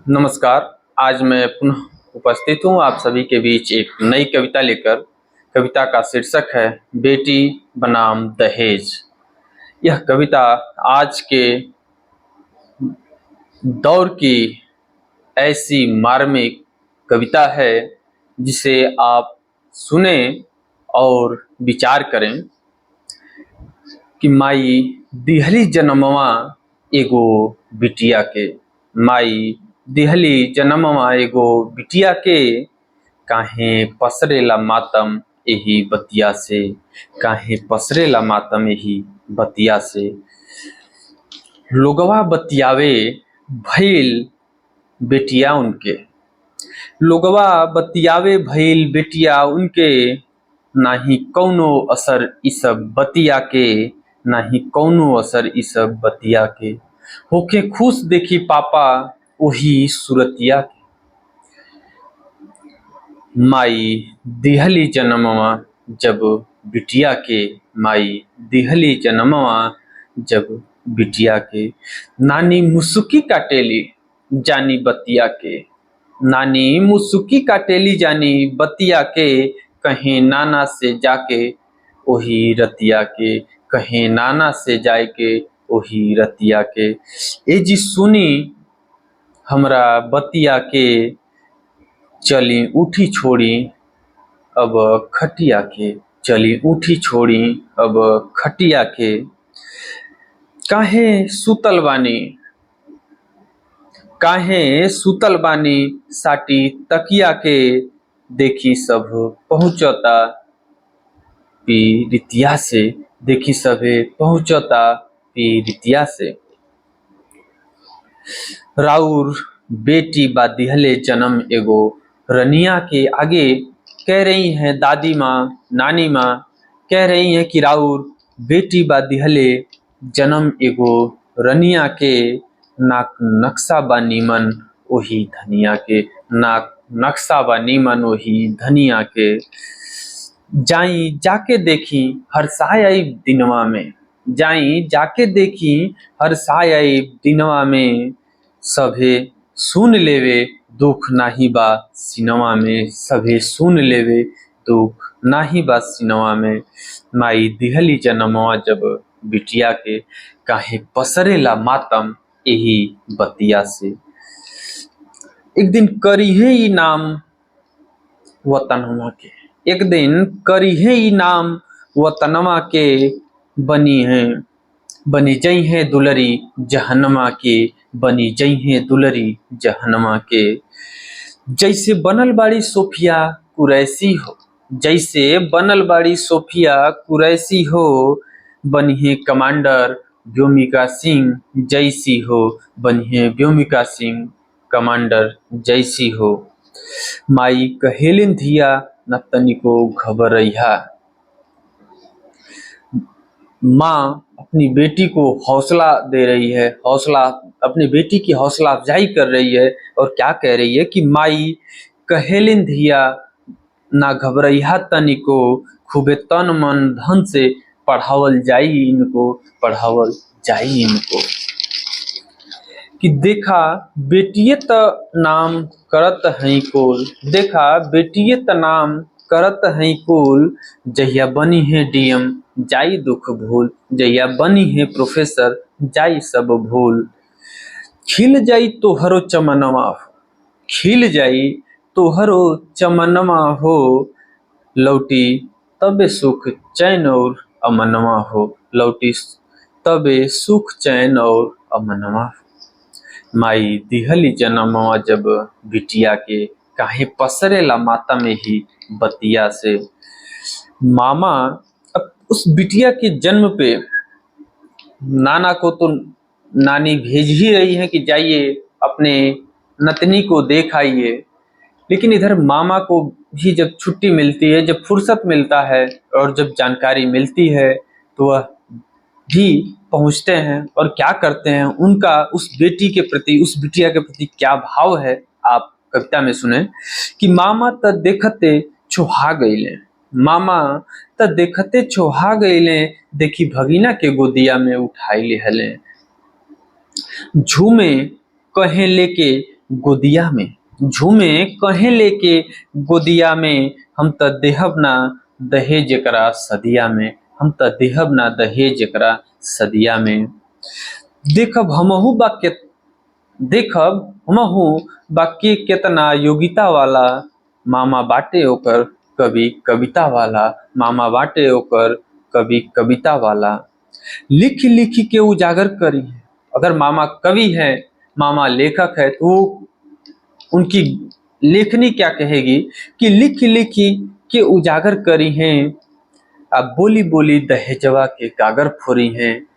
नमस्कार। आज मैं पुनः उपस्थित हूँ आप सभी के बीच एक नई कविता लेकर। कविता का शीर्षक है बेटी बनाम दहेज। यह कविता आज के दौर की ऐसी मार्मिक कविता है जिसे आप सुने और विचार करें कि माई दिहली जनमवा एगो बिटिया के, माई दिहली जनमवा एगो बिटिया के, काहे पसरेला मातम एही बतिया से, काहे पसरेला मातम एही बतिया से। लोगवा बतियावे भइल बेटिया उनके, लोगवा बतियावे भइल बेटिया उनके, नाही कौनो असर इ सब बतिया के, नाही कौनो असर इ सब बतिया के। होके खुश देखी पापा वही सूरतिया के। माई दिहली जनमवा जब बिटिया के, माई दिहली जनमवा जब बिटिया के। नानी मुसुकी काटेली जानी बतिया के, नानी मुसुकी काटेली जानी बतिया के, कहीं नाना से जाके वही रतिया के, कहीं नाना से जाके वही रतिया के। ए जी सुनी हमरा बतिया के, चली उठी छोड़ी अब खटिया के, चली उठी छोड़ी अब खटिया के। काहे सुतल बानी, काहे सुतल बानी साटी तकिया के, देखी सब पहुँचता पीरितिया से, देखी सभे पहुँचता पीरितिया से। राउर बेटी बा दिहले जन्म एगो रनिया के, आगे कह रही हैं दादी माँ नानी माँ, कह रही हैं कि राउर बेटी बा दिहले जन्म एगो रनिया के, नाक नक्शा बा नीमन वही धनिया के, नाक नक्शा बा नीमन वही धनिया के। जाई जाके देखी हर साय दिनवा में, जाई जाके देखी हर साय दिनवा में, सभे सुन लेवे दुख नाही बा सिनवा में, सभे सुन लेवे दुख नाही बा सिनवा में। माई दिहली जनमवा जब बिटिया के, काहे पसरेला मातम एही बतिया से। एक दिन करिहे ई नाम वतनवा के, एक दिन करिहे ई नाम वतनवा के, बनी जई है दुलरी जहनमा के, बनी जई है दुलरी जहनमा के। जैसे बनल बाड़ी सोफिया कुरैसी हो, जैसे बनल बाड़ी सोफिया कुरैसी हो, बनिहे कमांडर व्योमिका सिंह जैसी हो, बनिहे व्योमिका सिंह कमांडर जैसी हो। माई कहेलिन धिया न तनिको घबरैहा, माँ अपनी बेटी को हौसला दे रही है, हौसला अपनी बेटी की हौसला अफजाई कर रही है और क्या कह रही है कि माई कहेलिन धिया ना घबरैहा तनिको, खूबे तन मन धन से पढ़ावल जाई इनको, पढ़ावल जाई इनको। कि देखा बेटिये त नाम करत हई कुल, देखा बेटिये त नाम करत हई कुल, जहिया बनी है डीएम जाई दुख भूल, जहिया बनी है प्रोफेसर जाई सब भूल। खिल जाई तोहरो चमनवा हो, खिल जाई तोहरो चमनवा हो, लौटी तबे सुख चैन और अमनवा हो, लौटी तबे सुख चैन और अमनवा हो। माई दिहली जनमवा जब बिटिया के, काहे पसरेला माता में ही बतिया से। मामा अब उस बिटिया के जन्म पे नाना को तो नानी भेज ही रही है कि जाइए अपने नतनी को देख आइए, लेकिन इधर मामा को भी जब छुट्टी मिलती है, जब फुर्सत मिलता है और जब जानकारी मिलती है तो वह भी पहुंचते हैं और क्या करते हैं, उनका उस बेटी के प्रति, उस बिटिया के प्रति क्या भाव है आप कविता में सुने कि मामा त देखते छोहा गईले, मामा त देखते छोहा गईले, देखी भगीना के गोदिया में उठाई ले हले। झूमे कहे लेके गोदिया में, झूमे कहे लेके गोदिया में, हम त देहब ना दहेज एकरा सदिया में, हम त देहब ना दहेज एकरा सदिया में। देखब हमहू बा के केतना योगिता वाला, मामा बाटे ओकर कवि कविता वाला, मामा बाटे ओकर कवि कविता वाला। लिख लिख के उजागर करी है, अगर मामा कवि है, मामा लेखक है, तो उनकी लेखनी क्या कहेगी कि लिख लिख के उजागर करी हैं। अब बोली बोली दहेजवा के गागर फोरी हैं,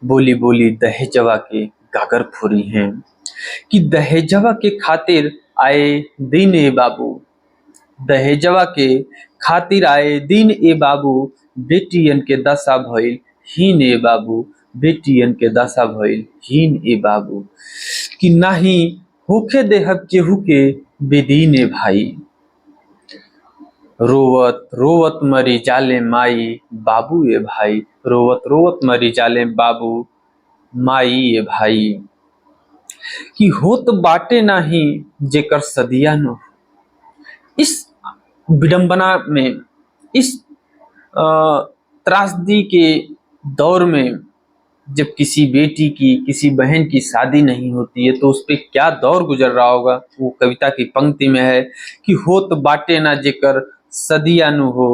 बोली बोली दहेजवा के गागर फोरी हैं। कि दहेजवा के खातिर आए दिन ए बाबू, दहेजवा के खातिर आए दिन ए बाबू, बेटियन के दशा भइल हीन ए बाबू, बेटियन के दशा भइल हीन ए बाबू। कि नाही होखे देहब केहू के बेदीन ए भाई, रोवत रोवत मरी जाले माई बाबू ए भाई, रोवत रोवत मरी जाले बाबू माई ए भाई। कि होत बाटे नाही जेकर सदिया न। इस विडंबना में, इस त्रासदी के दौर में, जब किसी बेटी की, किसी बहन की शादी नहीं होती है, तो उस पे क्या दौर गुजर रहा होगा। वो कविता की पंक्ति में है कि होत बाटे ना जेकर सदिया नु हो,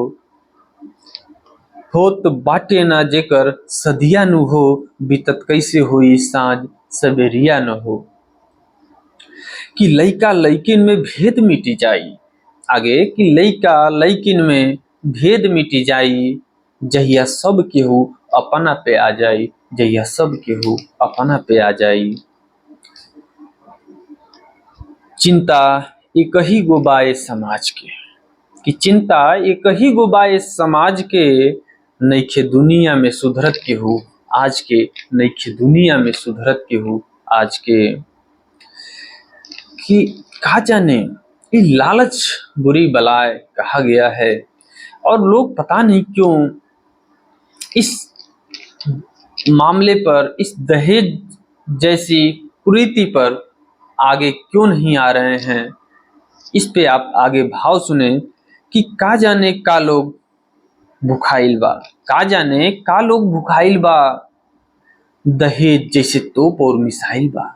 होत बाटे ना जेकर सदिया नु हो, बीतत कैसे हुई साँझ सबेरिया न हो। कि लइका लइकिन में भेद मिटी जाई, आगे कि लइका लइकिन में भेद मिटी जाई, जहिया सब केहू अपना पे आ जाई, जहिया सब केहू अपना पे आ जाई। चिंता एक ही गो बाए समाज के, कि चिंता एक ही गो बाए समाज के, नइखे दुनिया में सुधरत केहू आज के, नइखे दुनिया में सुधरत केहू आज के। कि कहा जाने ये लालच बुरी बलाए कहा गया है, और लोग पता नहीं क्यों इस मामले पर, इस दहेज जैसी कुरीति पर आगे क्यों नहीं आ रहे हैं। इस पे आप आगे भाव सुने कि का जाने का लोग भुखाइल बा, का जाने का लोग भुखाइल बा, दहेज जैसे तोप और मिसाइल बा।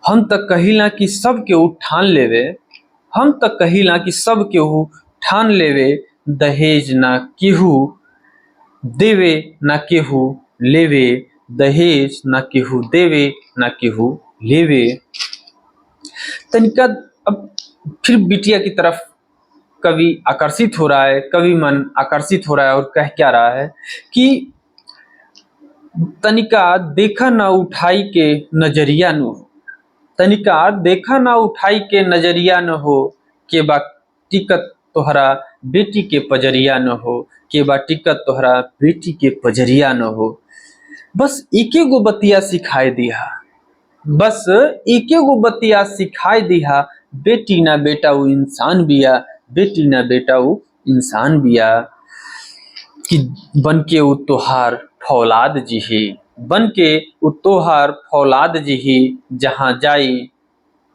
हम तक कहिला कि सब केहू ठान लेवे, हम तक कहिला कि सब केहू ठान लेवे, दहेज ना केहू देवे ना केहू लेवे, दहेज ना केहू देवे ना केहू लेवे। तनिका अब फिर बिटिया की तरफ कवि आकर्षित हो रहा है, कवि मन आकर्षित हो रहा है, और कह क्या रहा है कि तनिका देखा ना उठाई के नजरिया नु, तनिका देखा ना उठाई के नजरिया न हो, के बा टिकत तोहरा बेटी के पजरिया न हो, के बा टिकत तोहरा बेटी के पजरिया न हो। बस एके गो बतिया सिखाए दिया, बस एके गो बतिया सिखाए दिया, बेटी ना बेटा वो इंसान बिया, बेटी ना बेटा वो इंसान बिया। कि बन के वो तोहार फौलाद जिही, बन के वो तोहार फौलाद जिही, जहाँ जाई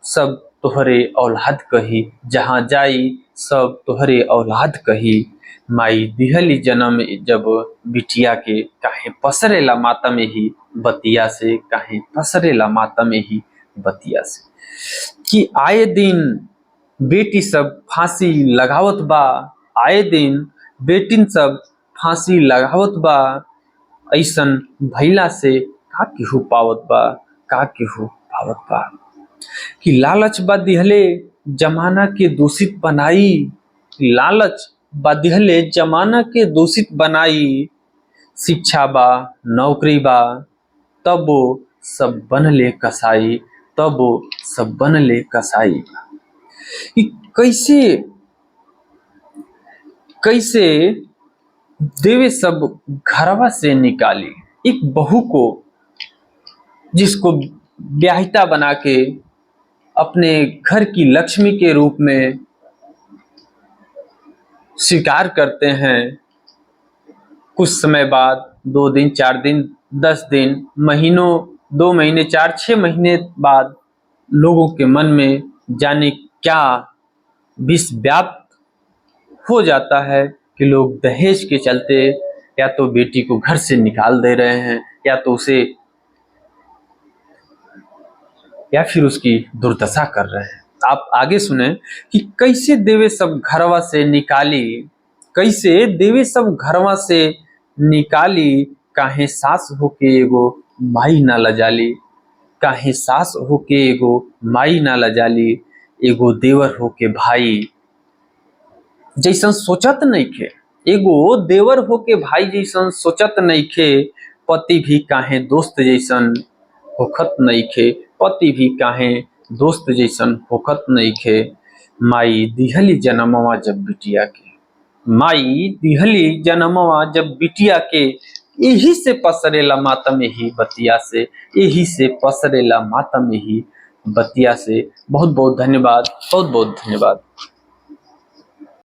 सब तोहरे औलाद कही, जहाँ जाई सब तोहरे औलाद कही। माई दिहली जन्म जब बिटिया के, काहे पसरेला माता में ही बतिया से, काहे पसरेला माता में ही बतिया से। कि आए दिन बेटी सब फांसी लगावत बा, आए दिन बेटिन सब फांसी लगावत बा, ऐसन भइला से का केहू पावत बा, का केहू पावत बा। कि लालच बा दिहले जमाना के दूषित बनाई, लालच बा दिहले जमाना के दूषित बनाई, शिक्षा बा नौकरी बा तबो सब बनले कसाई, तबो सब बनले कसाई। कि कैसे कैसे देवे सब घरवा से निकाली, एक बहू को जिसको ब्याहिता बना के अपने घर की लक्ष्मी के रूप में स्वीकार करते हैं, कुछ समय बाद 2 दिन 4 दिन 10 दिन महीनों 2 महीने 4-6 महीने बाद लोगों के मन में जाने क्या विष व्याप्त हो जाता है कि लोग दहेज के चलते या तो बेटी को घर से निकाल दे रहे हैं या तो उसे या फिर उसकी दुर्दशा कर रहे हैं। आप आगे सुने कि कैसे देवे सब घरवा से निकाली, कैसे देवे सब घरवा से निकाली, काहे सास होके एगो माई ना लजाली, काहे सास होके एगो माई ना लजाली, एगो देवर होके भाई जैसन सोचत नइखे, एगो देवर होके भाई जैसन सोचत नइखे, पति भी काहे दोस्त जैसन होखत नइखे, पति भी काहे दोस्त जैसन होखत नइखे। माई दिहली जनमवा जब बिटिया के, माई दिहली जनमवा जब बिटिया के, यही से पसरेला मातम यही बतिया से, यही से पसरेला मातम यही बतिया से। बहुत बहुत धन्यवाद, बहुत बहुत धन्यवाद।